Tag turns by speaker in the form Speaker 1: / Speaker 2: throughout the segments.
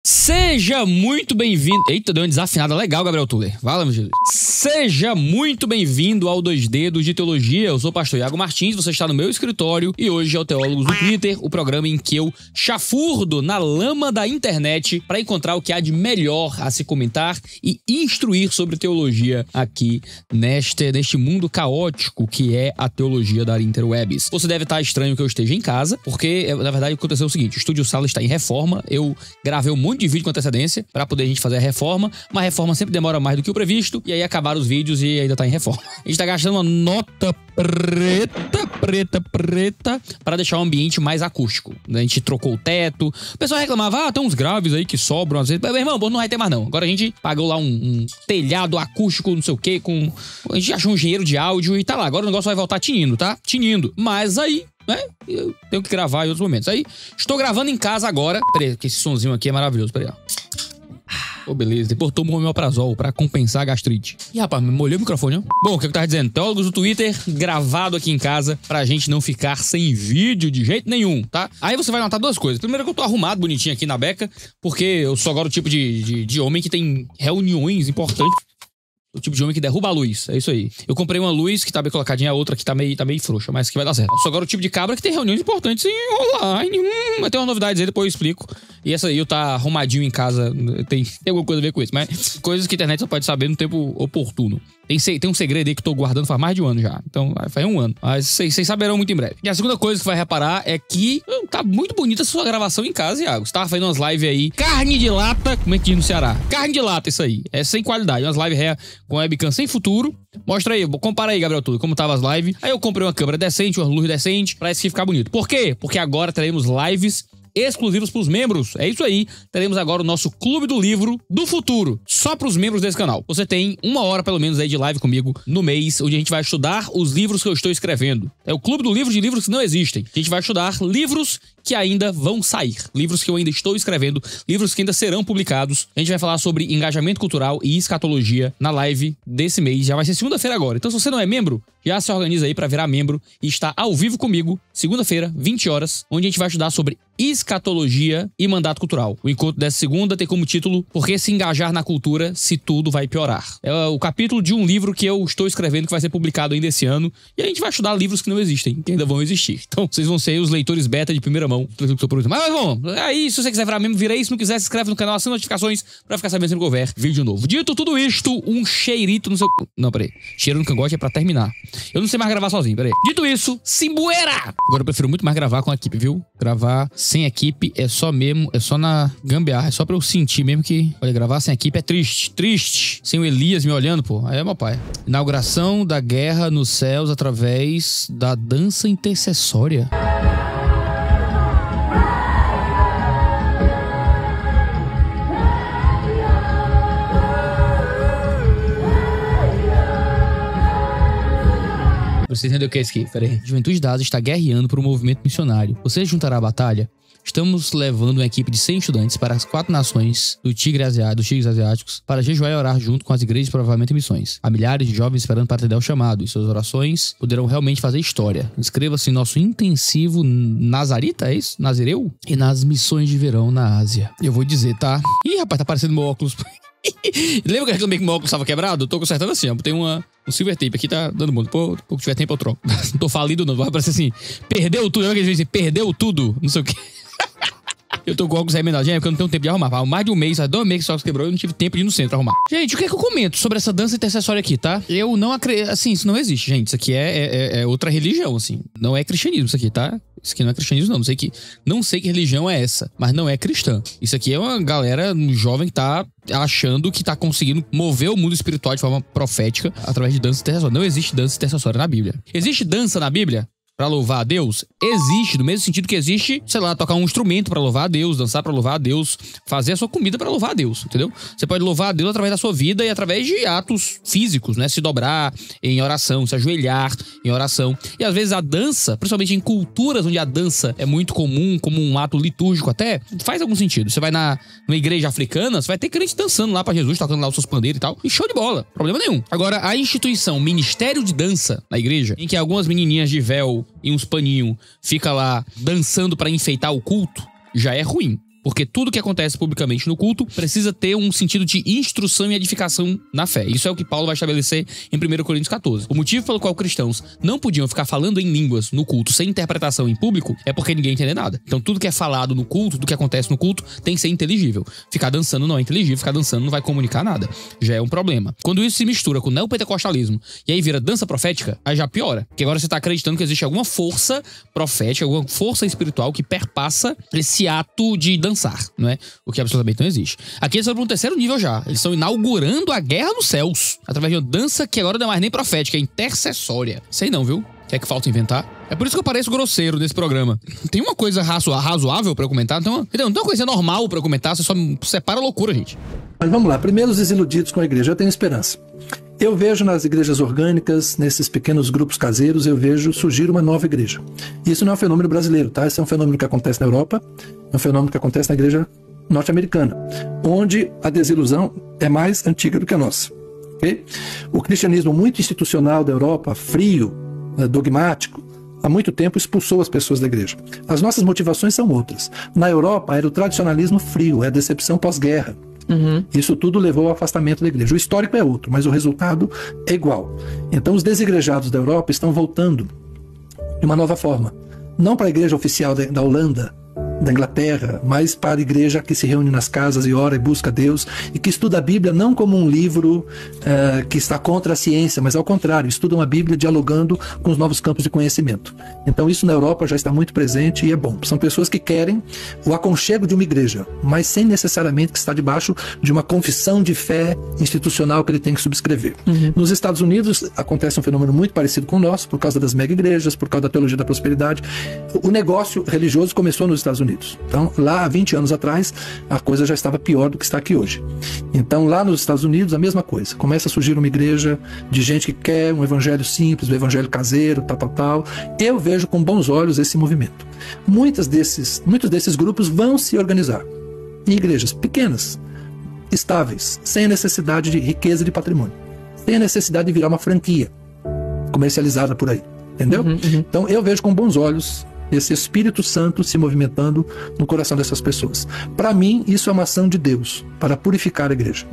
Speaker 1: Seja muito bem-vindo... Eita, deu uma desafinada legal, Gabriel Tuller. Fala, meu Jesus. Seja muito bem-vindo ao 2 Dedos de Teologia. Eu sou o pastor Iago Martins, você está no meu escritório e hoje é o Teólogos do Twitter, o programa em que eu chafurdo na lama da internet para encontrar o que há de melhor a se comentar e instruir sobre teologia aqui neste mundo caótico que é a teologia da interwebs. Você deve estar estranho que eu esteja em casa, porque, na verdade, aconteceu o seguinte, o Estúdio Sala está em reforma, eu gravei um monte de vídeo com antecedência pra poder a gente fazer a reforma. Uma reforma sempre demora mais do que o previsto. E aí acabaram os vídeos e ainda tá em reforma. A gente tá gastando uma nota preta pra deixar o ambiente mais acústico. A gente trocou o teto. O pessoal reclamava, tem uns graves aí que sobram às vezes. Meu irmão, não vai ter mais não. Agora a gente pagou lá um telhado acústico, não sei o que, a gente achou um engenheiro de áudio e tá lá. Agora o negócio vai voltar tinindo, tá? Tinindo. Mas aí... eu tenho que gravar em outros momentos. Aí, estou gravando em casa agora. Peraí, que esse sonzinho aqui é maravilhoso. Peraí, ó. Oh, beleza. Depois tomo omeprazol pra compensar a gastrite. Ih, rapaz, me molhou o microfone, ó. Bom, o que eu tava dizendo? Teólogos do Twitter, gravado aqui em casa, pra gente não ficar sem vídeo de jeito nenhum, tá? Aí você vai notar duas coisas. Primeiro que eu tô arrumado, bonitinho aqui na beca, porque eu sou agora o tipo de homem que tem reuniões importantes. O tipo de homem que derruba a luz, é isso aí. Eu comprei uma luz que tá bem colocadinha, a outra que tá meio frouxa, mas que vai dar certo. Eu sou agora o tipo de cabra que tem reuniões importantes online. Mas tem umas novidades aí, depois eu explico. E essa aí, eu tá arrumadinho em casa, tem alguma coisa a ver com isso. Mas coisas que a internet só pode saber no tempo oportuno. Tem um segredo aí que eu tô guardando faz mais de um ano já. Então, faz um ano. Mas vocês saberão muito em breve. E a segunda coisa que vai reparar é que tá muito bonita a sua gravação em casa, Iago. Você tava fazendo umas lives aí. Carne de lata, como é que diz no Ceará? Carne de lata, isso aí. É sem qualidade. Umas lives com webcam sem futuro. Mostra aí, compara aí, Gabriel Tuller, como tava as lives. Aí eu comprei uma câmera decente, uma luz decente, pra esse ficar bonito. Por quê? Porque agora teremos lives exclusivos pros membros. É isso aí. Teremos agora o nosso Clube do Livro do Futuro, só pros membros desse canal. Você tem 1 hora, pelo menos, aí de live comigo no mês, onde a gente vai estudar os livros que eu estou escrevendo. É o Clube do Livro de livros que não existem. A gente vai estudar livros que ainda vão sair. Livros que eu ainda estou escrevendo, livros que ainda serão publicados. A gente vai falar sobre engajamento cultural e escatologia na live desse mês. Já vai ser segunda-feira agora. Então, se você não é membro, já se organiza aí pra virar membro e estar ao vivo comigo, segunda-feira, 20 horas, onde a gente vai estudar sobre escatologia e mandato cultural. O encontro dessa segunda tem como título Por que se engajar na cultura se tudo vai piorar? É o capítulo de um livro que eu estou escrevendo que vai ser publicado ainda esse ano. E a gente vai estudar livros que não existem, que ainda vão existir. Então, vocês vão ser os leitores beta de primeira mão. Mas bom, aí se você quiser virar membro, vira aí. Se não quiser, se inscreve no canal, assina notificações pra ficar sabendo sempre que houver vídeo novo. Dito tudo isto, um cheirito no seu... Não, peraí. Cheiro no cangote é pra terminar. Eu não sei mais gravar sozinho, peraí. Dito isso, simbueira! Agora eu prefiro muito mais gravar com a equipe, viu? Gravar sem equipe é só na gambiarra. É só pra eu sentir mesmo que... Olha, gravar sem equipe é triste. Sem o Elias me olhando, pô. Aí é meu pai. Inauguração da guerra nos céus através da dança intercessória. Você entendeu o que é isso aqui? Pera aí. Juventude da Ásia está guerreando por um movimento missionário. Você juntará a batalha? Estamos levando uma equipe de 100 estudantes para as 4 nações dos tigres asiáticos para jejuar e orar junto com as igrejas, provavelmente em missões. Há milhares de jovens esperando para atender ao chamado e suas orações poderão realmente fazer história. Inscreva-se em nosso intensivo Nazarita, é isso? Nazireu? E nas missões de verão na Ásia. Eu vou dizer, tá? Ih, rapaz, tá parecendo meu óculos. Lembra que eu reclamei que meu óculos estava quebrado? Eu tô consertando assim, ó. Botei um silver tape aqui, tá dando muito. Pô, pouco tiver tempo eu troco. Não tô falido não, vai aparecer assim. Perdeu tudo, lembra que eles dizem, perdeu tudo, não sei o que. Eu tô com óculos remendadinhos porque eu não tenho tempo de arrumar. Há mais de um mês, há 2 meses que o óculos quebrou, eu não tive tempo de ir no centro arrumar. Gente, o que é que eu comento sobre essa dança intercessória aqui, tá? Eu não acredito, assim, isso não existe, gente. Isso aqui é outra religião, assim. Não é cristianismo isso aqui, tá? Isso aqui não é cristianismo, não. Não sei que religião é essa, mas não é cristã. Isso aqui é uma galera, um jovem que tá achando que tá conseguindo mover o mundo espiritual de forma profética através de dança intercessória. Não existe dança intercessória na Bíblia. Existe dança na Bíblia? Pra louvar a Deus? Existe, no mesmo sentido que existe, sei lá, tocar um instrumento pra louvar a Deus, dançar pra louvar a Deus, fazer a sua comida pra louvar a Deus, entendeu? Você pode louvar a Deus através da sua vida e através de atos físicos, né? Se dobrar em oração, se ajoelhar em oração. E às vezes a dança, principalmente em culturas onde a dança é muito comum, como um ato litúrgico até, faz algum sentido. Você vai numa igreja africana, você vai ter crente dançando lá pra Jesus, tocando lá os seus pandeiros e tal, e show de bola, problema nenhum. Agora, a instituição Ministério de Dança na igreja, em que algumas menininhas de véu e uns paninhos fica lá dançando pra enfeitar o culto, já é ruim. Porque tudo que acontece publicamente no culto precisa ter um sentido de instrução e edificação na fé. Isso é o que Paulo vai estabelecer em 1 Coríntios 14. O motivo pelo qual cristãos não podiam ficar falando em línguas no culto sem interpretação em público é porque ninguém entende nada. Então tudo que é falado no culto, tudo que acontece no culto, tem que ser inteligível. Ficar dançando não é inteligível, ficar dançando não vai comunicar nada. Já é um problema. Quando isso se mistura com o neopentecostalismo e aí vira dança profética, aí já piora. Porque agora você tá acreditando que existe alguma força profética, alguma força espiritual que perpassa esse ato de dançar, não é? O que absolutamente não existe. Aqui eles estão para um terceiro nível já. Eles estão inaugurando a guerra nos céus através de uma dança que agora não é mais nem profética, é intercessória. Sei não, viu? O que é que falta inventar? É por isso que eu pareço grosseiro nesse programa. Tem uma coisa razoável pra eu comentar, então, não tem uma coisa normal pra eu comentar, você só separa a loucura, gente.
Speaker 2: Mas vamos lá, primeiro os desiludidos com a igreja. Eu tenho esperança. Eu vejo nas igrejas orgânicas, nesses pequenos grupos caseiros, eu vejo surgir uma nova igreja. Isso não é um fenômeno brasileiro, tá? Esse é um fenômeno que acontece na Europa, é um fenômeno que acontece na igreja norte-americana, onde a desilusão é mais antiga do que a nossa. Okay? O cristianismo muito institucional da Europa, frio, dogmático, há muito tempo expulsou as pessoas da igreja. As nossas motivações são outras. Na Europa era o tradicionalismo frio, é a decepção pós-guerra. Isso tudo levou ao afastamento da igreja. O histórico é outro, mas o resultado é igual. Então os desigrejados da Europa estão voltando de uma nova forma. Não para a igreja oficial da Holanda, da Inglaterra, mas para a igreja que se reúne nas casas e ora e busca Deus e que estuda a Bíblia não como um livro que está contra a ciência, mas ao contrário, estudam a Bíblia dialogando com os novos campos de conhecimento. Então isso na Europa já está muito presente e é bom. São pessoas que querem o aconchego de uma igreja, mas sem necessariamente que está debaixo de uma confissão de fé institucional que ele tem que subscrever. Nos Estados Unidos acontece um fenômeno muito parecido com o nosso, por causa das mega igrejas, por causa da teologia da prosperidade. O negócio religioso começou nos Estados Unidos. Então, lá há 20 anos atrás, a coisa já estava pior do que está aqui hoje. Então, lá nos Estados Unidos, a mesma coisa. Começa a surgir uma igreja de gente que quer um evangelho simples, um evangelho caseiro, tal. Eu vejo com bons olhos esse movimento. Muitos desses grupos vão se organizar em igrejas pequenas, estáveis, sem a necessidade de riqueza de patrimônio, sem a necessidade de virar uma franquia comercializada por aí. Entendeu? Então, eu vejo com bons olhos esse Espírito Santo se movimentando no coração dessas pessoas. Para mim, isso é uma ação de Deus para purificar a igreja.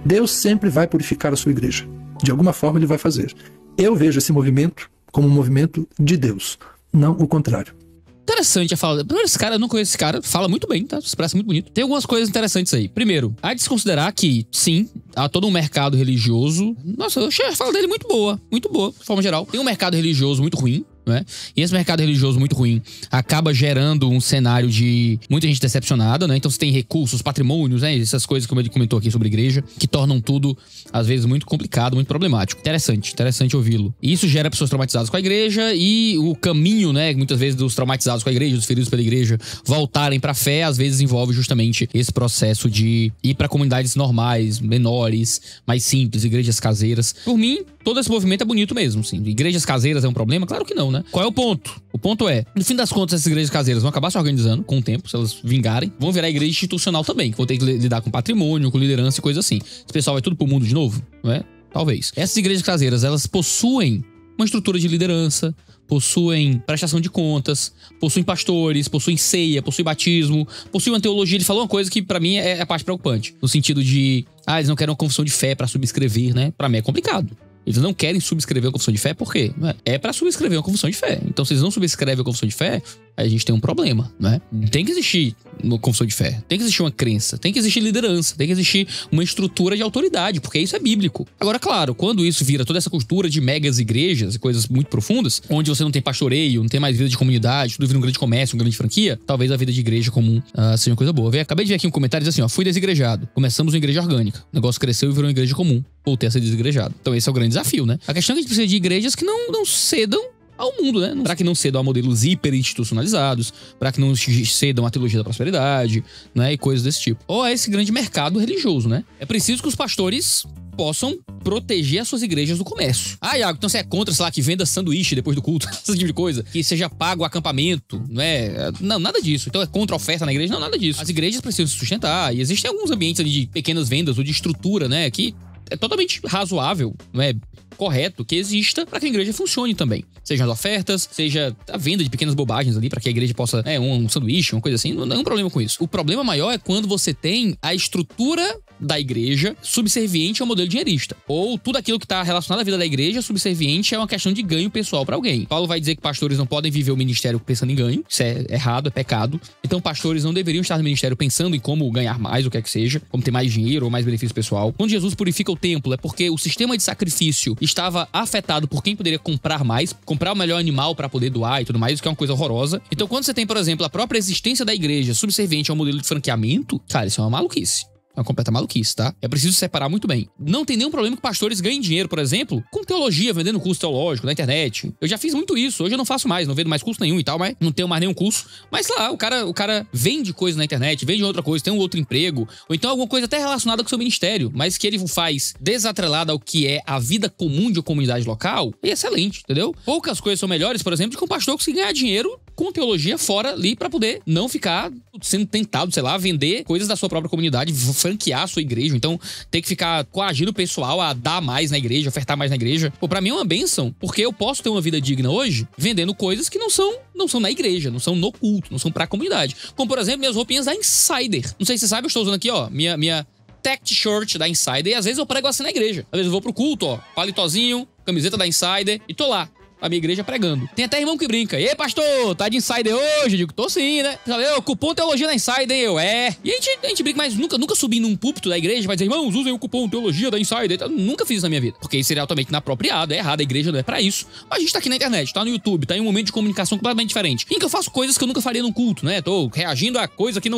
Speaker 2: Deus sempre vai purificar a sua igreja. De alguma forma ele vai fazer. Eu vejo esse movimento como um movimento de Deus, não o contrário.
Speaker 1: Interessante a fala. Primeiro, esse cara, eu não conheço esse cara, fala muito bem, tá? Se expressa muito bonito. Tem algumas coisas interessantes aí. Primeiro, há de desconsiderar que, sim, há todo um mercado religioso. Nossa, eu achei a fala dele muito boa, de forma geral. Tem um mercado religioso muito ruim, né? E esse mercado religioso muito ruim acaba gerando um cenário de muita gente decepcionada, né? Então você tem recursos, patrimônios, né? Essas coisas como ele comentou aqui sobre a igreja, que tornam tudo, às vezes, muito complicado, muito problemático. Interessante ouvi-lo. E isso gera pessoas traumatizadas com a igreja e o caminho, né? Muitas vezes dos traumatizados com a igreja, dos feridos pela igreja, voltarem pra fé, às vezes envolve justamente esse processo de ir pra comunidades normais, menores, mais simples, igrejas caseiras. Por mim, todo esse movimento é bonito mesmo, sim. Igrejas caseiras é um problema? Claro que não, né? Qual é o ponto? O ponto é, no fim das contas, essas igrejas caseiras vão acabar se organizando com o tempo, se elas vingarem, vão virar igreja institucional também, que vão ter que lidar com patrimônio, com liderança e coisa assim. Esse pessoal vai tudo pro mundo de novo, não é? Talvez. Essas igrejas caseiras, elas possuem uma estrutura de liderança, possuem prestação de contas, possuem pastores, possuem ceia, possuem batismo, possuem uma teologia. Ele falou uma coisa que pra mim é a parte preocupante, no sentido de, eles não querem uma confissão de fé pra subscrever, né? Pra mim é complicado. Eles não querem subscrever uma confissão de fé, por quê? É pra subscrever uma confissão de fé. Então, se eles não subscrevem a confissão de fé, aí a gente tem um problema, né? Tem que existir uma confissão de fé, tem que existir uma crença, tem que existir liderança, tem que existir uma estrutura de autoridade, porque isso é bíblico. Agora, claro, quando isso vira toda essa cultura de megas igrejas e coisas muito profundas, onde você não tem pastoreio, não tem mais vida de comunidade, tudo vira um grande comércio, uma grande franquia, talvez a vida de igreja comum seja uma coisa boa. Acabei de ver aqui um comentário diz assim, fui desigrejado. Começamos uma igreja orgânica. O negócio cresceu e virou uma igreja comum. Voltei a ser desigrejado. Então esse é o grande desafio, né? A questão é que a gente precisa de igrejas que não cedam ao mundo, né? Para que não cedam a modelos hiper-institucionalizados, para que não cedam a teologia da prosperidade, né? E coisas desse tipo. Ou a esse grande mercado religioso, né? É preciso que os pastores possam proteger as suas igrejas do comércio. Iago, então você é contra, sei lá, que venda sanduíche depois do culto, esse tipo de coisa, que seja pago o acampamento, não é? Não, nada disso. Então é contra a oferta na igreja? Não, nada disso. As igrejas precisam se sustentar e existem alguns ambientes ali de pequenas vendas ou de estrutura, né? Que é totalmente razoável, não é? Correto que exista para que a igreja funcione também. Seja as ofertas, seja a venda de pequenas bobagens ali para que a igreja possa, um sanduíche, uma coisa assim, não é um problema com isso. O problema maior é quando você tem a estrutura da igreja subserviente ao modelo dinheirista. Ou tudo aquilo que está relacionado à vida da igreja subserviente a uma questão de ganho pessoal para alguém. Paulo vai dizer que pastores não podem viver o ministério pensando em ganho. Isso é errado, é pecado. Então pastores não deveriam estar no ministério pensando em como ganhar mais, o que é que seja, como ter mais dinheiro ou mais benefício pessoal. Quando Jesus purifica o templo, é porque o sistema de sacrifício estava afetado por quem poderia comprar mais, comprar o melhor animal para poder doar e tudo mais, o que é uma coisa horrorosa. Então quando você tem, por exemplo, a própria existência da igreja subserviente ao modelo de franqueamento, cara, isso é uma maluquice. É uma completa maluquice, tá? É preciso separar muito bem. Não tem nenhum problema que pastores ganhem dinheiro, por exemplo, com teologia, vendendo curso teológico na internet. Eu já fiz muito isso. Hoje eu não faço mais, não vendo mais curso nenhum e tal, mas não tenho mais nenhum curso. Mas sei lá, o cara vende coisa na internet, vende outra coisa, tem um outro emprego, ou então alguma coisa até relacionada com o seu ministério, mas que ele faz desatrelada ao que é a vida comum de uma comunidade local, é excelente, entendeu? Poucas coisas são melhores, por exemplo, de que um pastor conseguir ganhar dinheiro com teologia fora ali pra poder não ficar sendo tentado, sei lá, vender coisas da sua própria comunidade, franquear a sua igreja. Então, ter que ficar coagindo o pessoal a dar mais na igreja, ofertar mais na igreja. Pô, pra mim é uma bênção, porque eu posso ter uma vida digna hoje vendendo coisas que não são na igreja, não são no culto, não são pra comunidade. Como, por exemplo, minhas roupinhas da Insider. Não sei se você sabe, eu estou usando aqui, ó, minha tech shirt da Insider, e às vezes eu prego assim na igreja. Às vezes eu vou pro culto, ó, palitozinho, camiseta da Insider, e tô lá. A minha igreja pregando. Tem até irmão que brinca. E aí, pastor, tá de Insider hoje? Eu digo, tô sim, né? Eu, cupom teologia da Insider, hein? E a gente brinca, mas nunca subi num púlpito da igreja vai dizer, irmãos, usem o cupom teologia da Insider. Eu nunca fiz isso na minha vida. Porque isso seria altamente inapropriado, é errado, a igreja não é pra isso. Mas a gente tá aqui na internet, tá no YouTube, tá em um momento de comunicação completamente diferente. Em que eu faço coisas que eu nunca faria num culto, né? Tô reagindo a coisa aqui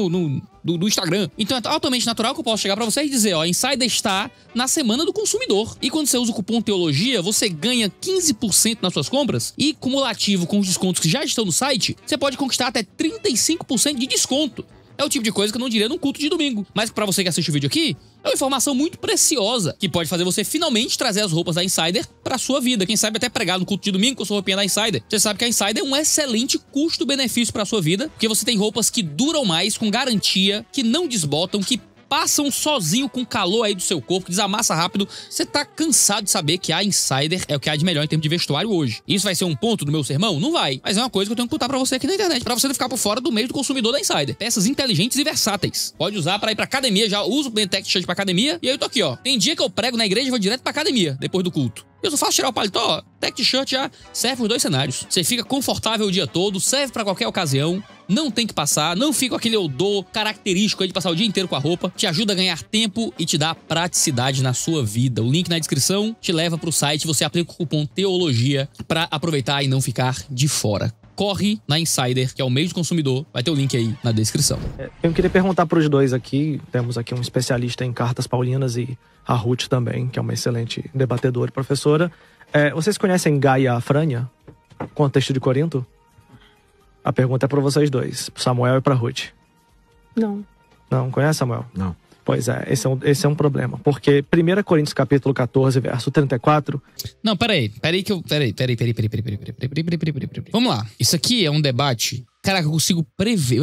Speaker 1: do Instagram. Então é altamente natural que eu possa chegar pra você e dizer, ó, a Insider está na semana do consumidor. E quando você usa o cupom teologia, você ganha 15% nas suas compras e cumulativo com os descontos que já estão no site, você pode conquistar até 35% de desconto. É o tipo de coisa que eu não diria num culto de domingo. Mas pra você que assiste o vídeo aqui, é uma informação muito preciosa que pode fazer você finalmente trazer as roupas da Insider pra sua vida. Quem sabe até pregar no culto de domingo com a sua roupinha da Insider. Você sabe que a Insider é um excelente custo-benefício pra sua vida, porque você tem roupas que duram mais, com garantia, que não desbotam, que passam sozinho com calor aí do seu corpo, que desamassa rápido. Você tá cansado de saber que a Insider é o que há de melhor em termos de vestuário hoje. Isso vai ser um ponto do meu sermão? Não vai. Mas é uma coisa que eu tenho que contar pra você aqui na internet, pra você não ficar por fora do meio do consumidor da Insider. Peças inteligentes e versáteis. Pode usar pra ir pra academia, já uso o Tech Shirt pra academia, e aí eu tô aqui, ó. Tem dia que eu prego na igreja e vou direto pra academia, depois do culto. Eu só faço tirar o paletó, ó. Tech T-shirt já serve os dois cenários. Você fica confortável o dia todo, serve pra qualquer ocasião, não tem que passar, não fica com aquele odor característico aí de passar o dia inteiro com a roupa, te ajuda a ganhar tempo e te dá praticidade na sua vida. O link na descrição te leva pro site, você aplica o cupom TEOLOGIA pra aproveitar e não ficar de fora. Corre na Insider, que é o meio de consumidor, vai ter o link aí na descrição.
Speaker 3: Eu queria perguntar pros dois aqui, temos aqui um especialista em cartas paulinas e a Ruth também, que é uma excelente debatedora e professora. Vocês conhecem Gaia Afrânia? Contexto de Corinto? A pergunta é para vocês dois, pro Samuel e pra Ruth.
Speaker 4: Não.
Speaker 3: Não, conhece, Samuel?
Speaker 4: Não.
Speaker 3: Pois é, esse é um problema. Porque 1 Coríntios capítulo 14, verso 34...
Speaker 1: Não, peraí. Vamos lá. Isso aqui é um debate... Caraca, eu consigo prever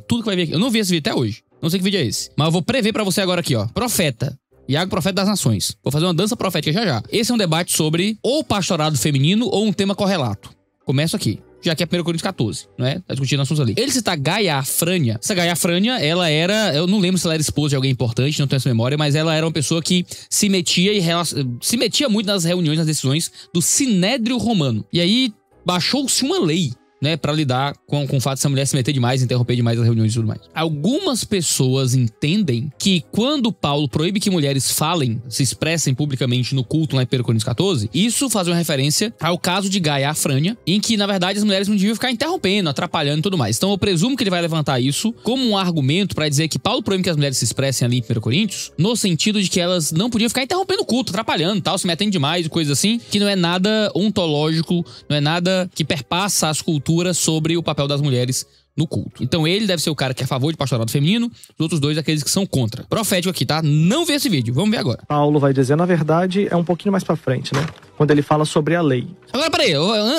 Speaker 1: tudo que vai vir aqui. Eu não vi esse vídeo até hoje. Não sei que vídeo é esse. Mas eu vou prever pra você agora aqui, ó. Profeta. Iago, profeta das nações. Vou fazer uma dança profética já. Esse é um debate sobre ou pastorado feminino ou um tema correlato. Começo aqui. Já que é 1 Coríntios 14, não é? Tá discutindo assuntos ali. Ele cita Gaia Afrânia. Essa Gaia Afrânia, ela era... Eu não lembro se ela era esposa de alguém importante, não tenho essa memória, mas ela era uma pessoa que se metia muito nas reuniões, nas decisões do Sinédrio Romano. E aí, baixou-se uma lei, né, pra lidar com o fato de essa mulher se meter demais, interromper demais as reuniões e tudo mais. Algumas pessoas entendem que quando Paulo proíbe que mulheres falem, se expressem publicamente no culto lá em 1 Coríntios 14, isso faz uma referência ao caso de Gaia Afrânia, em que, na verdade, as mulheres não deviam ficar interrompendo, atrapalhando e tudo mais. Então eu presumo que ele vai levantar isso como um argumento pra dizer que Paulo proíbe que as mulheres se expressem ali em 1 Coríntios, no sentido de que elas não podiam ficar interrompendo o culto, atrapalhando, tal, se metendo demais e coisas assim, que não é nada ontológico, não é nada que perpassa as culturas sobre o papel das mulheres no culto. Então ele deve ser o cara que é a favor de pastorado feminino, os outros dois aqueles que são contra. Profético aqui, tá? Não vê esse vídeo, vamos ver agora.
Speaker 3: Paulo vai dizer, na verdade, é um pouquinho mais pra frente, né? Quando ele fala sobre a lei.
Speaker 1: Agora, peraí,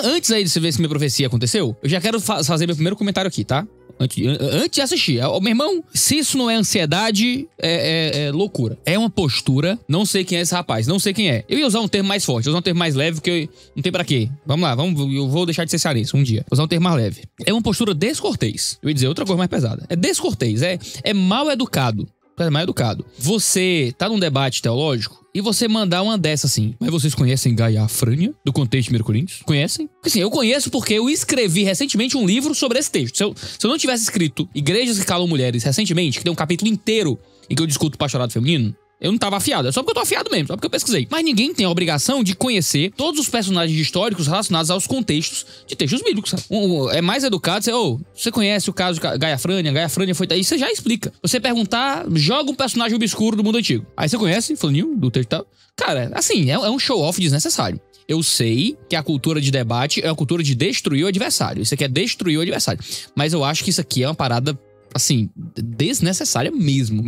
Speaker 1: antes aí de você ver se minha profecia aconteceu, eu já quero fazer meu primeiro comentário aqui, tá? Antes de assistir. Meu irmão, se isso não é ansiedade, é loucura. É uma postura, não sei quem é esse rapaz, não sei quem é. Eu ia usar um termo mais forte, eu ia usar um termo mais leve, porque não tem pra quê. Vamos lá, eu vou deixar de ser cearense um dia. Vou usar um termo mais leve. É uma postura descortês. Eu ia dizer outra coisa mais pesada. É descortês, é mal educado. É mal educado. Você tá num debate teológico e você mandar uma dessa assim. Mas vocês conhecem Gaia Afrânia, do contexto de 1 Coríntios? Conhecem? Porque assim, eu conheço porque eu escrevi recentemente um livro sobre esse texto. Se eu não tivesse escrito Igrejas que Calam Mulheres recentemente, que tem um capítulo inteiro em que eu discuto o pastorado feminino, eu não tava afiado. É só porque eu tô afiado mesmo, só porque eu pesquisei. Mas ninguém tem a obrigação de conhecer todos os personagens históricos relacionados aos contextos de textos bíblicos, sabe? É mais educado você, você conhece o caso de Gaia Afrânia? Gaia Afrânia foi... Aí você já explica. Você perguntar, joga um personagem obscuro do mundo antigo. Aí você conhece, fulaninho, do texto e tal. Cara, assim, é um show-off desnecessário. Eu sei que a cultura de debate é a cultura de destruir o adversário. Isso aqui é destruir o adversário. Mas eu acho que isso aqui é uma parada, assim, desnecessária mesmo.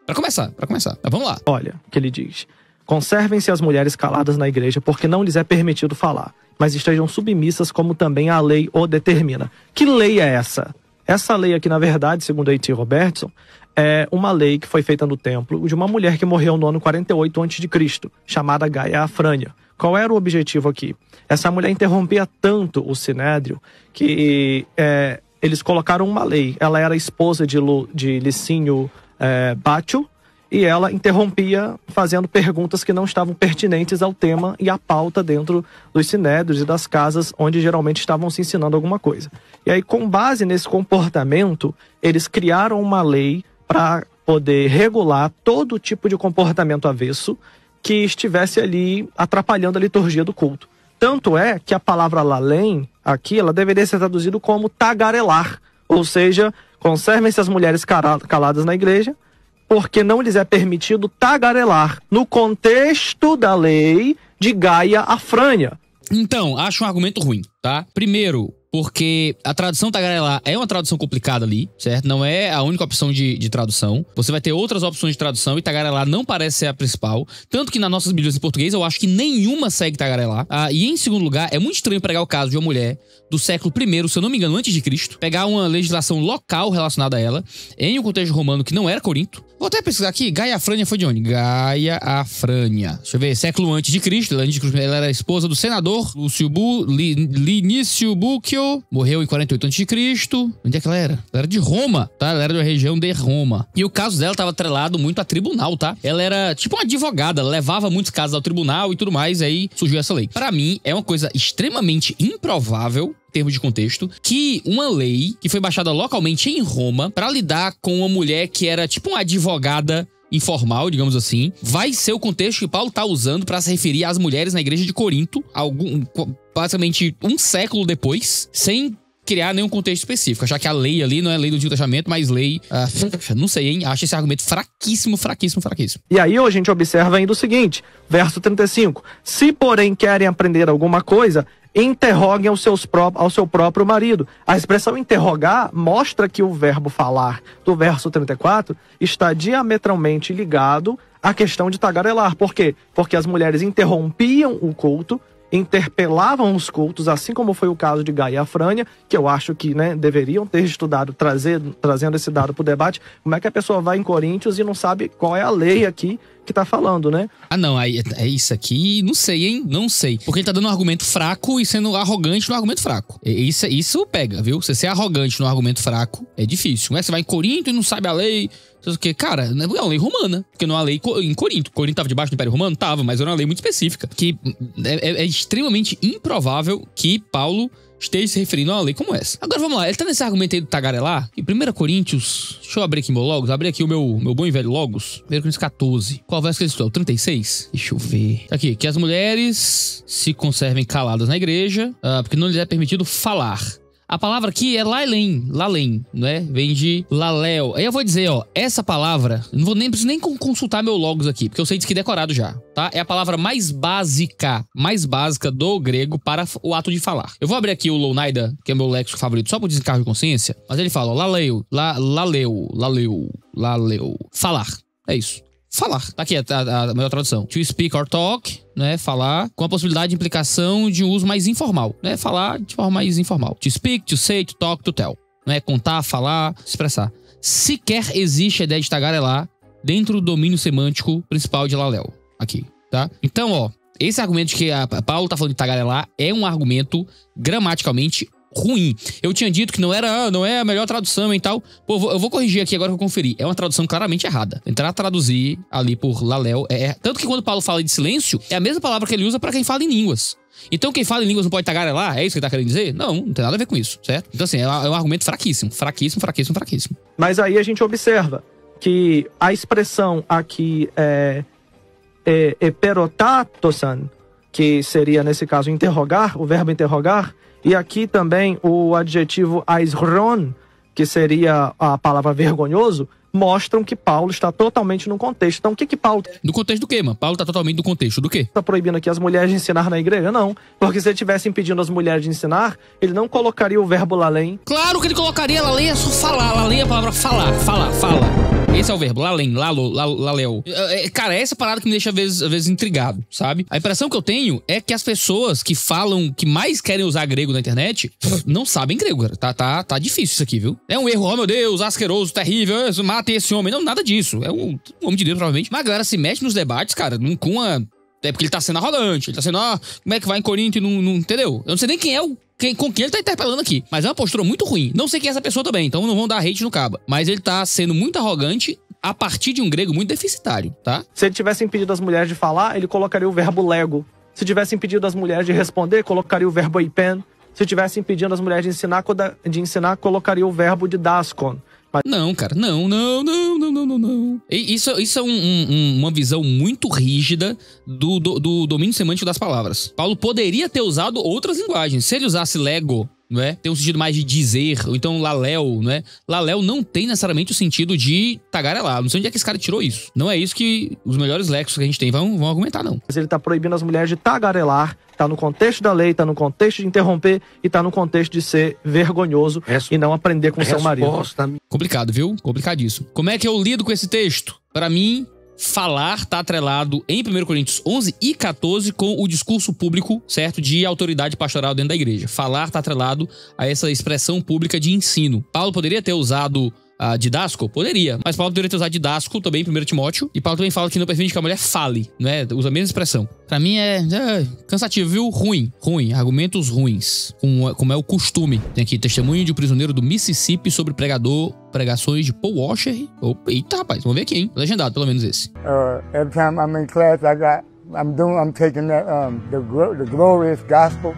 Speaker 1: Pra começar. Mas vamos lá.
Speaker 3: Olha o que ele diz. Conservem-se as mulheres caladas na igreja, porque não lhes é permitido falar, mas estejam submissas como também a lei o determina. Que lei é essa? Essa lei aqui, na verdade, segundo A.T. Robertson, é uma lei que foi feita no templo de uma mulher que morreu no ano 48 a.C., chamada Gaia Afrânia. Qual era o objetivo aqui? Essa mulher interrompia tanto o sinédrio que eles colocaram uma lei. Ela era esposa de Licínio Bátio, e ela interrompia fazendo perguntas que não estavam pertinentes ao tema e à pauta dentro dos sinédrios e das casas onde geralmente estavam se ensinando alguma coisa. E aí, com base nesse comportamento, eles criaram uma lei para poder regular todo tipo de comportamento avesso que estivesse ali atrapalhando a liturgia do culto. Tanto é que a palavra lalém, aqui, ela deveria ser traduzida como tagarelar, ou seja, conservem-se as mulheres caladas na igreja, porque não lhes é permitido tagarelar, no contexto da lei de Gaia Afrânia.
Speaker 1: Então, acho um argumento ruim, tá? Primeiro, porque a tradução tagarelar é uma tradução complicada ali, certo? Não é a única opção de tradução. Você vai ter outras opções de tradução e tagarelar não parece ser a principal. Tanto que nas nossas bíblias em português eu acho que nenhuma segue tagarelar. E em segundo lugar, é muito estranho pegar o caso de uma mulher do século I, se eu não me engano, antes de Cristo, pegar uma legislação local relacionada a ela, em um contexto romano que não era Corinto. Vou até pesquisar aqui, Gaia Afrânia foi de onde? Gaia Afrânia. Deixa eu ver, século antes de Cristo. Ela era esposa do senador Linício Búquio. Morreu em 48 a.C. Onde é que ela era? Ela era de Roma, tá? Ela era da região de Roma. E o caso dela estava atrelado muito a tribunal, tá? Ela era tipo uma advogada, ela levava muitos casos ao tribunal e tudo mais, aí surgiu essa lei. Pra mim, é uma coisa extremamente improvável, em termos de contexto, que uma lei que foi baixada localmente em Roma pra lidar com uma mulher que era tipo uma advogada informal, digamos assim, vai ser o contexto que Paulo tá usando pra se referir às mulheres na igreja de Corinto, basicamente um século depois, sem criar nenhum contexto específico. Achar que a lei ali não é lei do Antigo Testamento, mas lei... não sei, hein? Acho esse argumento fraquíssimo.
Speaker 3: E aí a gente observa ainda o seguinte, verso 35. Se, porém, querem aprender alguma coisa, interroguem ao seu próprio marido. A expressão interrogar mostra que o verbo falar do verso 34 está diametralmente ligado à questão de tagarelar. Por quê? Porque as mulheres interrompiam o culto, interpelavam os cultos, assim como foi o caso de Gaia Afrânia, que eu acho que deveriam ter estudado, trazendo esse dado para o debate. Como é que a pessoa vai em Coríntios e não sabe qual é a lei aqui que tá falando, né?
Speaker 1: Não, é isso aqui, não sei, hein? Não sei. Porque ele tá dando um argumento fraco e sendo arrogante no argumento fraco. Isso pega, viu? Você ser arrogante no argumento fraco é difícil. Como é que você vai em Corinto e não sabe a lei? Cara, é uma lei romana, porque não é uma lei em Corinto. Corinto tava debaixo do Império Romano? Tava, mas era uma lei muito específica. Que é extremamente improvável que Paulo esteja se referindo a uma lei como essa. Agora vamos lá, ele tá nesse argumento aí do tagarelar. Em 1 Coríntios, deixa eu abrir aqui meu Logos, abrir aqui o meu bom e velho Logos. 1 Coríntios 14. Qual verso que ele estudou? 36? Deixa eu ver. Tá aqui, que as mulheres se conservem caladas na igreja, porque não lhes é permitido falar. A palavra aqui é lalém, né? Vem de laléu. Aí eu vou dizer, essa palavra, não preciso nem consultar meu Logos aqui, porque eu sei disso aqui decorado já, tá? É a palavra mais básica do grego para o ato de falar. Eu vou abrir aqui o Lounaida, que é meu léxico favorito, só por desencargo de consciência, mas ele fala, laleu, falar. É isso. Falar. Tá aqui a melhor tradução. To speak or talk, né? Falar, com a possibilidade de implicação de um uso mais informal, né? Falar de forma mais informal. To speak, to say, to talk, to tell. não é? Contar, falar, se expressar. Sequer existe a ideia de tagarelar dentro do domínio semântico principal de Lalel. Aqui, tá? Então, ó, esse argumento de que a Paulo tá falando de tagarelar é um argumento gramaticalmente ruim. Eu tinha dito que não é a melhor tradução e tal. Pô, eu vou corrigir aqui agora que eu conferi. É uma tradução claramente errada. Tentar traduzir ali por Lalel tanto que quando Paulo fala de silêncio, é a mesma palavra que ele usa pra quem fala em línguas. Então quem fala em línguas não pode tagarelar? É isso que ele tá querendo dizer? Não tem nada a ver com isso, certo? Então assim, é um argumento fraquíssimo.
Speaker 3: Mas aí a gente observa que a expressão aqui é eperotatosan, que seria nesse caso interrogar, o verbo interrogar, e aqui também o adjetivo aisron, que seria a palavra vergonhoso, mostram que Paulo está totalmente no contexto. Então, o que Paulo...
Speaker 1: No contexto do quê, mano? Paulo tá totalmente no contexto do quê?
Speaker 3: Está proibindo aqui as mulheres de ensinar na igreja? Não. Porque se ele estivesse impedindo as mulheres de ensinar, ele não colocaria o verbo lalém.
Speaker 1: Claro que ele colocaria. Lalém é só falar. Lalém é a palavra falar. Esse é o verbo. Lalém, laleu. Cara, essa parada que me deixa às vezes intrigado, sabe? A impressão que eu tenho é que as pessoas que falam, que mais querem usar grego na internet, não sabem grego, cara. Tá difícil isso aqui, viu? É um erro, oh meu Deus, asqueroso, terrível, matem esse homem. Não, nada disso. É um homem de Deus, provavelmente. Mas a galera se mete nos debates, cara, com a... É porque ele tá sendo arrogante. Ele tá sendo, como é que vai em Corinto e não entendeu? Eu não sei nem quem é com quem ele tá interpelando aqui. Mas é uma postura muito ruim. Não sei quem é essa pessoa também, então não vão dar hate no caba. Mas ele tá sendo muito arrogante a partir de um grego muito deficitário, tá?
Speaker 3: Se ele tivesse impedido as mulheres de falar, ele colocaria o verbo lego. Se tivesse impedido as mulheres de responder, colocaria o verbo eipen. Se tivesse impedindo as mulheres de ensinar, colocaria o verbo didaskon.
Speaker 1: Não, cara, não. Isso é uma visão muito rígida do domínio semântico das palavras. Paulo poderia ter usado outras linguagens. Se ele usasse lego, não é? Tem um sentido mais de dizer, ou então laléu, não é? Laléu não tem necessariamente o sentido de tagarelar. Não sei onde é que esse cara tirou isso. Não é isso que os melhores léxicos que a gente tem vão argumentar, não.
Speaker 3: Mas ele tá proibindo as mulheres de tagarelar, tá no contexto da lei, tá no contexto de interromper e tá no contexto de ser vergonhoso e não aprender com seu marido.
Speaker 1: Complicado, viu? Complicadíssimo. Como é que eu lido com esse texto? Para mim, falar tá atrelado em 1 Coríntios 11 e 14 com o discurso público, certo? De autoridade pastoral dentro da igreja. Falar tá atrelado a essa expressão pública de ensino. Paulo poderia ter usado didasco? Poderia. Mas Paulo poderia ter usado didasco também em 1 Timóteo. E Paulo também fala que não permite que a mulher fale, né? Usa a mesma expressão. Pra mim é cansativo, viu? Ruim. Argumentos ruins. Como é o costume. Tem aqui testemunho de um prisioneiro do Mississippi sobre pregações de Paul Washer. Eita, rapaz. Vamos ver aqui, hein? Legendado, pelo menos esse.
Speaker 4: Every time I'm in class, I'm taking that, the glorious gospel,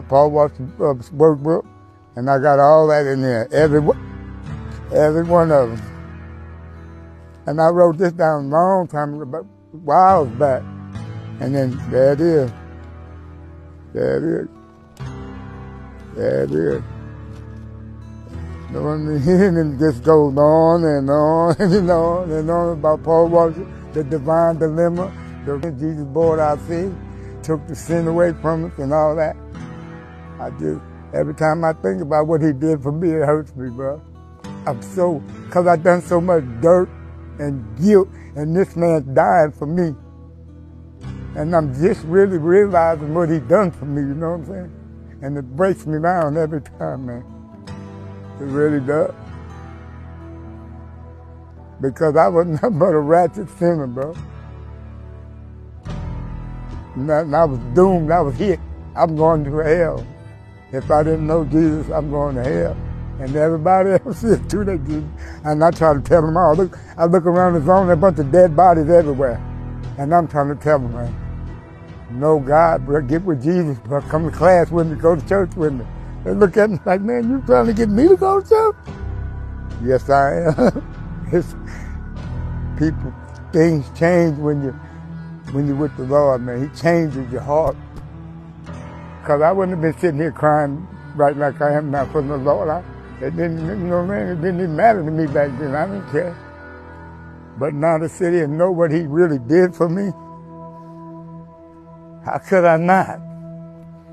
Speaker 4: Paul Washer's workbook, and I got all that in there. Every one of them. And I wrote this down a long time ago, whiles back. And then there it is. And it just goes on and on and on and on about Paul Washer, the divine dilemma, Jesus bore our sin, took the sin away from us and all that. Every time I think about what he did for me, it hurts me, bro. Because I've done so much dirt and guilt, and this man's dying for me. And I'm just really realizing what he done for me, you know what I'm saying? And it breaks me down every time, man. It really does. Because I was nothing but a ratchet sinner, bro. And I was doomed, I was hit. I'm going to hell. If I didn't know Jesus, I'm going to hell. And everybody else is too. They did. And I try to tell them all. I look around, there's only a bunch of dead bodies everywhere. And I'm trying to tell them, man, no God, bro, get with Jesus, bro. Come to class with me, go to church with me. They look at me like, man, you trying to get me to go to church? Yes, I am. Things change when you're with the Lord, man. He changes your heart. Because I wouldn't have been sitting here crying right like I am now for the Lord. It didn't, man, it didn't even matter to me back then. I didn't care. But now to sit here and know what he really did for me, how could I not?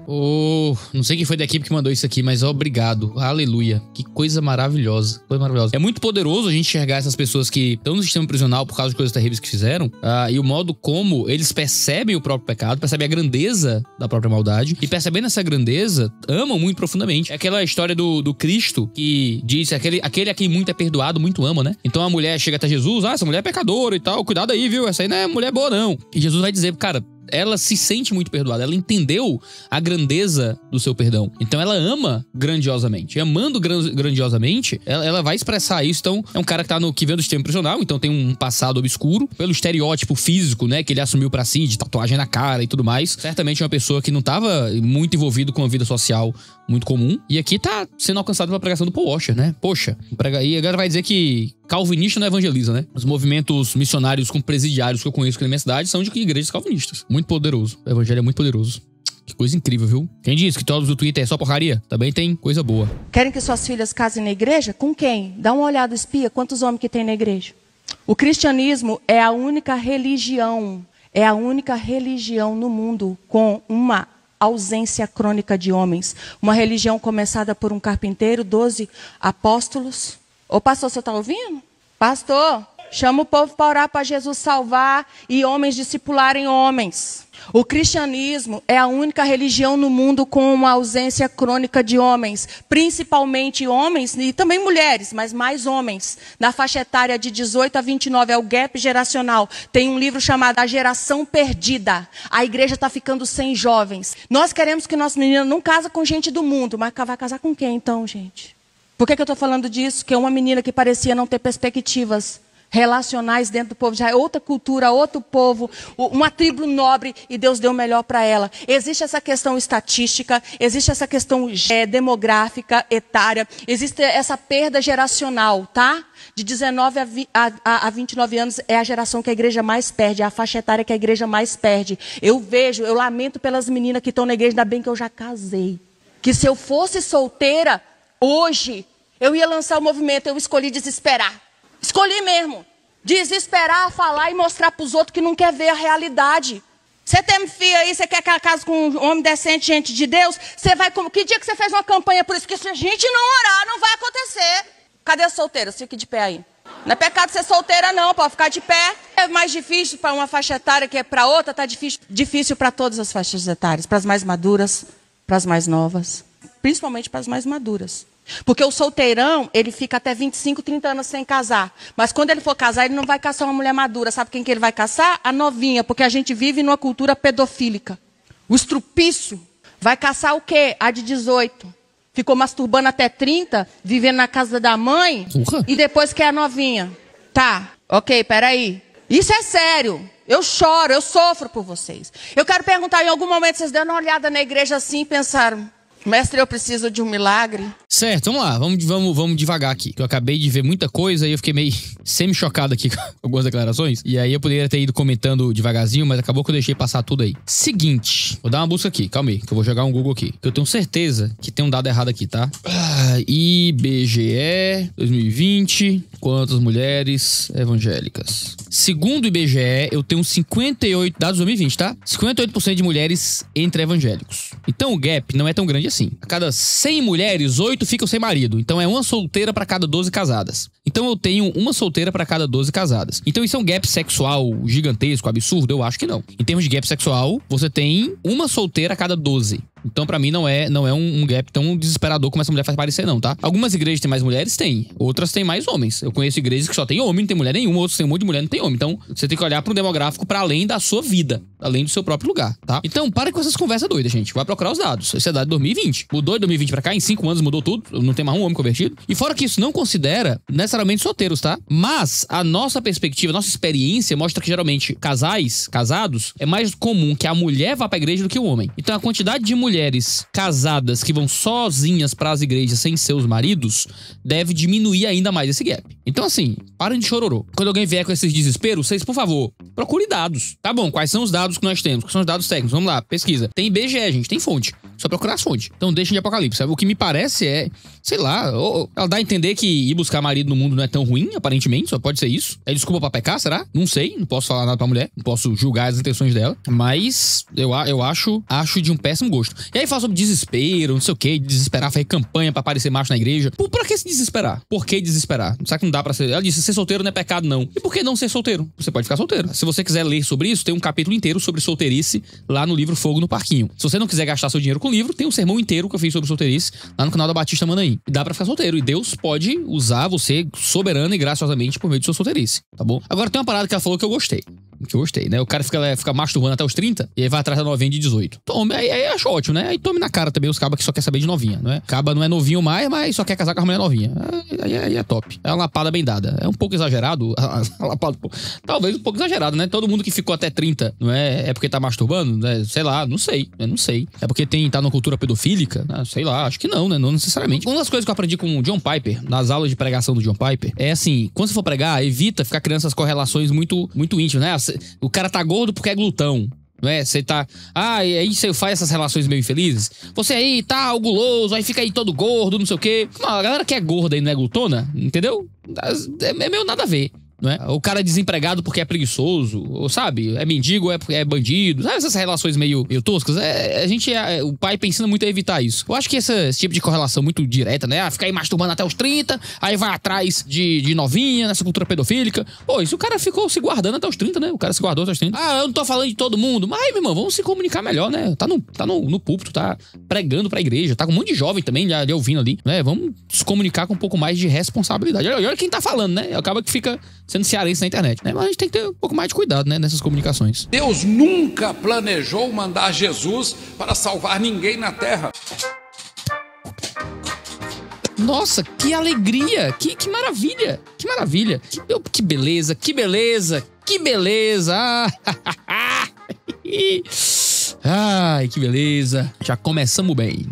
Speaker 1: Não sei quem foi da equipe que mandou isso aqui, mas obrigado. Aleluia. Que coisa maravilhosa. Coisa maravilhosa. É muito poderoso a gente enxergar essas pessoas que estão no sistema prisional por causa de coisas terríveis que fizeram. E o modo como eles percebem o próprio pecado, percebem a grandeza da própria maldade. E percebendo essa grandeza, amam muito profundamente. É aquela história do Cristo que diz aquele a quem muito é perdoado, muito ama, né? Então a mulher chega até Jesus, essa mulher é pecadora e tal, cuidado aí, viu? Essa aí não é mulher boa, não. E Jesus vai dizer, cara, ela se sente muito perdoada, ela entendeu a grandeza do seu perdão. Então ela ama grandiosamente. E amando grandiosamente, ela vai expressar isso. Então é um cara que vem do sistema prisional, então tem um passado obscuro, pelo estereótipo físico, né, que ele assumiu pra si, de tatuagem na cara e tudo mais. Certamente uma pessoa que não tava muito envolvido com a vida social muito comum. E aqui tá sendo alcançado pela pregação do Paul Washer, né? Poxa, e agora vai dizer que calvinista não evangeliza, né? Os movimentos missionários com presidiários que eu conheço aqui na minha cidade são de igrejas calvinistas. Muito poderoso. O evangelho é muito poderoso. Que coisa incrível, viu? Quem diz que todos do Twitter é só porcaria? Também tem coisa boa.
Speaker 5: Querem que suas filhas casem na igreja? Com quem? Dá uma olhada, espia. Quantos homens que tem na igreja? O cristianismo é a única religião. É a única religião no mundo com uma ausência crônica de homens. Uma religião começada por um carpinteiro, 12 apóstolos. Ô pastor, você está ouvindo? Pastor, chama o povo para orar para Jesus salvar e homens discipularem homens. O cristianismo é a única religião no mundo com uma ausência crônica de homens, principalmente homens e também mulheres, mas mais homens. Na faixa etária de 18 a 29 é o gap geracional. Tem um livro chamado A Geração Perdida. A igreja está ficando sem jovens. Nós queremos que nossa menina não casa com gente do mundo, mas vai casar com quem então, gente? Por que eu estou falando disso? Que é uma menina que parecia não ter perspectivas relacionais dentro do povo, já é outra cultura, outro povo, uma tribo nobre, e Deus deu o melhor para ela. Existe essa questão estatística, existe essa questão demográfica, etária, existe essa perda geracional, tá? De 19 a 29 anos é a geração que a igreja mais perde, é a faixa etária que a igreja mais perde. Eu lamento pelas meninas que estão na igreja, ainda bem que eu já casei. Que se eu fosse solteira, hoje, eu ia lançar o movimento, eu escolhi desesperar. Escolhi mesmo. Desesperar, falar e mostrar para os outros que não quer ver a realidade. Você tem filho aí, você quer que ela case com um homem decente, gente de Deus? Você vai como? Que dia que você fez uma campanha por isso? Porque se a gente não orar, não vai acontecer. Cadê a solteira? Fique de pé aí. Não é pecado ser solteira não, pode ficar de pé. É mais difícil para uma faixa etária que é para outra, tá difícil para todas as faixas etárias. Para as mais maduras, para as mais novas. Principalmente para as mais maduras. Porque o solteirão, ele fica até 25, 30 anos sem casar. Mas quando ele for casar, ele não vai caçar uma mulher madura. Sabe quem que ele vai caçar? A novinha, porque a gente vive numa cultura pedofílica. O estrupício vai caçar o quê? A de 18. Ficou masturbando até 30, vivendo na casa da mãe, e depois quer a novinha. Tá, ok, peraí. Isso é sério. Eu choro, eu sofro por vocês. Eu quero perguntar, em algum momento vocês deram uma olhada na igreja assim e pensaram... Mestre, eu preciso de um milagre.
Speaker 1: Certo, vamos lá, vamos devagar aqui. Eu acabei de ver muita coisa e eu fiquei meio semi-chocado aqui com algumas declarações. E aí eu poderia ter ido comentando devagarzinho, mas acabou que eu deixei passar tudo aí. Seguinte, vou dar uma busca aqui, calma aí, que eu vou jogar um Google aqui. Que eu tenho certeza que tem um dado errado aqui, tá? IBGE 2020, quantas mulheres evangélicas? Segundo o IBGE, eu tenho 58, dados 2020, tá? 58% de mulheres entre evangélicos. Então o gap não é tão grande assim. A cada 100 mulheres, 8 ficam sem marido. Então é uma solteira para cada 12 casadas. Então eu tenho uma solteira para cada 12 casadas. Então isso é um gap sexual gigantesco, absurdo? Eu acho que não. Em termos de gap sexual, você tem uma solteira a cada 12. Então, pra mim, não é um gap tão desesperador como essa mulher faz parecer, não, tá? Algumas igrejas têm mais mulheres? Tem. Outras têm mais homens. Eu conheço igrejas que só tem homem, não tem mulher nenhuma. Outras tem um monte de mulher, não tem homem. Então, você tem que olhar pra um demográfico pra além da sua vida. Além do seu próprio lugar, tá? Então, para com essas conversas doidas, gente. Vai procurar os dados. Esse é dado de 2020. Mudou de 2020 pra cá, em 5 anos mudou tudo. Não tem mais um homem convertido. E fora que isso não considera necessariamente solteiros, tá? Mas a nossa perspectiva, a nossa experiência mostra que geralmente casados, é mais comum que a mulher vá pra igreja do que o homem. Então, a quantidade de mulheres casadas que vão sozinhas para as igrejas sem seus maridos deve diminuir ainda mais esse gap. Então assim, parem de chororô. Quando alguém vier com esses desesperos, vocês, por favor, procure dados. Tá bom, quais são os dados que nós temos? Quais são os dados técnicos? Vamos lá, pesquisa. Tem IBGE, gente, tem fonte. Só procurar as fontes. Então deixem de Apocalipse. O que me parece é, sei lá, ela dá a entender que ir buscar marido no mundo não é tão ruim, aparentemente, só pode ser isso. É desculpa pra pecar, será? Não sei, não posso falar nada pra mulher, não posso julgar as intenções dela, mas eu acho de um péssimo gosto. E aí fala sobre desespero, não sei o que, desesperar, fazer campanha pra aparecer macho na igreja. Por que se desesperar? Por que desesperar? Será que não dá pra ser... Ela disse, ser solteiro não é pecado, não. E por que não ser solteiro? Você pode ficar solteiro. Se você quiser ler sobre isso, tem um capítulo inteiro sobre solteirice lá no livro Fogo no Parquinho. Se você não quiser gastar seu dinheiro com o livro, tem um sermão inteiro que eu fiz sobre solteirice lá no canal da Batista Manaim. E dá pra ficar solteiro. E Deus pode usar você soberano e graciosamente por meio de sua solteirice, tá bom? Agora tem uma parada que ela falou que eu gostei. Né? O cara fica masturbando até os 30 e aí vai atrás da novinha de 18. Tome, aí acho ótimo, né? Aí tome na cara também os cabas que só quer saber de novinha, não é? Caba não é novinho mais, mas só quer casar com a mulher novinha. Aí é top. É uma lapada bem dada. É um pouco exagerado. A lapada, talvez um pouco exagerado, né? Todo mundo que ficou até 30, não é? É porque tá masturbando? Né? Sei lá, não sei. Eu não sei. É porque tá numa cultura pedofílica? Né? Sei lá, acho que não, né? Não necessariamente. Uma das coisas que eu aprendi com o John Piper, nas aulas de pregação do John Piper, é assim, quando você for pregar, evita ficar criando essas correlações muito íntimas, né? O cara tá gordo porque é glutão. Não é? Você tá... e aí você faz essas relações meio infelizes. Você aí tá guloso, aí fica aí todo gordo, não sei o quê. Não, a galera que é gorda e não é glutona, entendeu? É meio nada a ver. Não é? O cara é desempregado porque é preguiçoso, ou sabe? É mendigo, é bandido. Sabe essas relações meio toscas? O pai ensina muito a evitar isso. Eu acho que esse tipo de correlação muito direta, né? Ficar aí masturbando até os 30, aí vai atrás de novinha, nessa cultura pedofílica. Pô, isso o cara ficou se guardando até os 30, né? O cara se guardou até os 30. Eu não tô falando de todo mundo. Mas, meu irmão, vamos se comunicar melhor, né? Tá no púlpito, tá pregando pra igreja, tá com um monte de jovem também já ouvindo ali, né? Vamos se comunicar com um pouco mais de responsabilidade. Olha quem tá falando, né? Acaba que fica sendo cearense na internet, né? Mas a gente tem que ter um pouco mais de cuidado, né? Nessas comunicações.
Speaker 6: Deus nunca planejou mandar Jesus para salvar ninguém na terra.
Speaker 1: Nossa, que alegria! Que maravilha! Que maravilha! Que beleza! Que beleza! Que beleza! Ai, que beleza. Já começamos bem.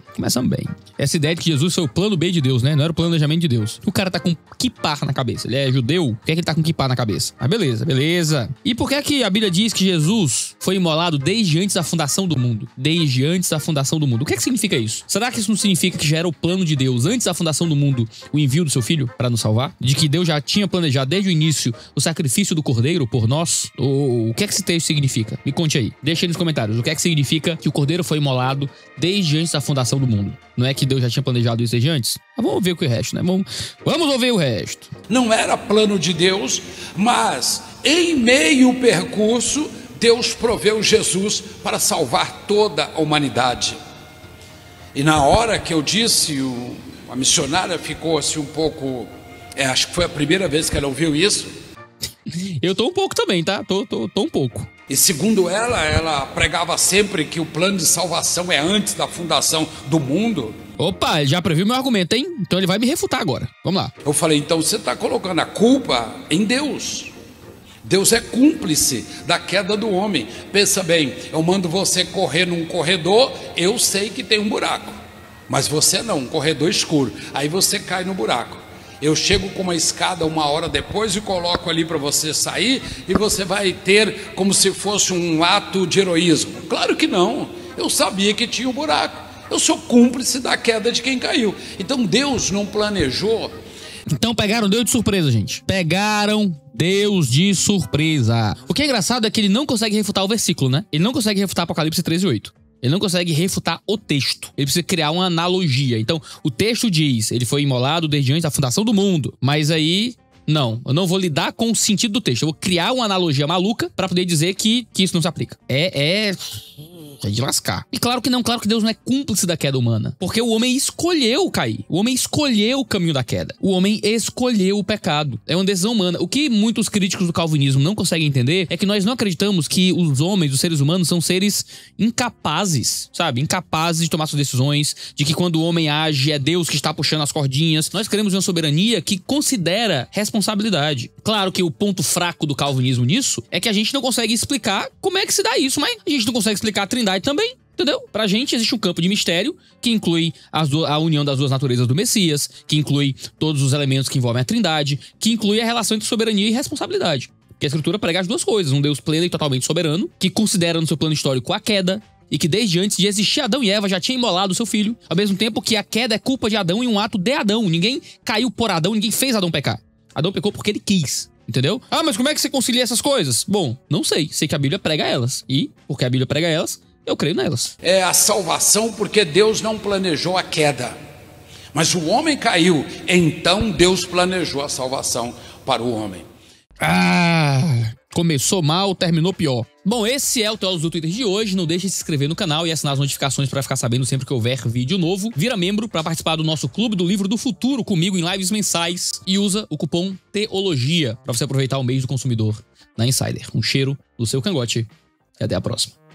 Speaker 1: Essa ideia de que Jesus foi o plano B de Deus, né? Não era o planejamento de Deus. O cara tá com kippah na cabeça. Ele é judeu. Por que ele tá com kippah na cabeça? Mas beleza. E por que a Bíblia diz que Jesus foi imolado desde antes da fundação do mundo? Desde antes da fundação do mundo. O que significa isso? Será que isso não significa que já era o plano de Deus, antes da fundação do mundo, o envio do seu filho para nos salvar? De que Deus já tinha planejado desde o início o sacrifício do Cordeiro por nós? Ou o que esse texto significa? Me conte aí. Deixa aí nos comentários. O que significa que o Cordeiro foi imolado desde antes da fundação do mundo? Não é que Deus já tinha planejado isso desde antes? Mas vamos ver o resto, né? Vamos ouvir o resto.
Speaker 6: Não era plano de Deus, mas em meio ao percurso, Deus proveu Jesus para salvar toda a humanidade. E na hora que eu disse, a missionária ficou assim um pouco... acho que foi a primeira vez que ela ouviu isso.
Speaker 1: Eu tô um pouco também, tá? Tô um pouco.
Speaker 6: E segundo ela pregava sempre que o plano de salvação é antes da fundação do mundo.
Speaker 1: Opa, ele já previu meu argumento, hein? Então ele vai me refutar agora. Vamos lá.
Speaker 6: Eu falei, então você está colocando a culpa em Deus. Deus é cúmplice da queda do homem. Pensa bem, eu mando você correr num corredor, eu sei que tem um buraco. Mas você não, um corredor escuro. Aí você cai no buraco. Eu chego com uma escada 1 hora depois e coloco ali para você sair e você vai ter como se fosse um ato de heroísmo. Claro que não, eu sabia que tinha um buraco. Eu sou cúmplice da queda de quem caiu. Então Deus não planejou.
Speaker 1: Então pegaram Deus de surpresa, gente. Pegaram Deus de surpresa. O que é engraçado é que ele não consegue refutar o versículo, né? Ele não consegue refutar Apocalipse 13:8. Ele não consegue refutar o texto. Ele precisa criar uma analogia. Então, o texto diz, ele foi imolado desde antes da fundação do mundo. Mas aí, não. Eu não vou lidar com o sentido do texto. Eu vou criar uma analogia maluca pra poder dizer que isso não se aplica. É de lascar. E claro que Deus não é cúmplice da queda humana. Porque o homem escolheu cair. O homem escolheu o caminho da queda. O homem escolheu o pecado. É uma decisão humana. O que muitos críticos do calvinismo não conseguem entender é que nós não acreditamos que os homens, os seres humanos, são seres incapazes, sabe? Incapazes de tomar suas decisões, de que quando o homem age é Deus que está puxando as cordinhas. Nós queremos uma soberania que considera responsabilidade. Claro que o ponto fraco do calvinismo nisso é que a gente não consegue explicar como é que se dá isso, mas a gente não consegue explicar a Trindade também, entendeu? Pra gente existe um campo de mistério que inclui a união das duas naturezas do Messias, que inclui todos os elementos que envolvem a Trindade, que inclui a relação entre soberania e responsabilidade. Porque a Escritura prega as duas coisas, um Deus pleno e totalmente soberano, que considera no seu plano histórico a queda, e que desde antes de existir Adão e Eva já tinha imolado o seu filho, ao mesmo tempo que a queda é culpa de Adão e um ato de Adão. Ninguém caiu por Adão, ninguém fez Adão pecar. Adão pecou porque ele quis, entendeu? Ah, mas como é que você concilia essas coisas? Bom, não sei. Sei que a Bíblia prega elas. E, porque a Bíblia prega elas, eu creio nelas.
Speaker 6: É a salvação porque Deus não planejou a queda. Mas o homem caiu, então Deus planejou a salvação para o homem.
Speaker 1: Ah, começou mal, terminou pior. Bom, esse é o Teólogos do Twitter de hoje. Não deixe de se inscrever no canal e assinar as notificações para ficar sabendo sempre que houver vídeo novo. Vira membro para participar do nosso Clube do Livro do Futuro comigo em lives mensais. E usa o cupom TEOLOGIA para você aproveitar o mês do consumidor na Insider. Um cheiro do seu cangote e até a próxima.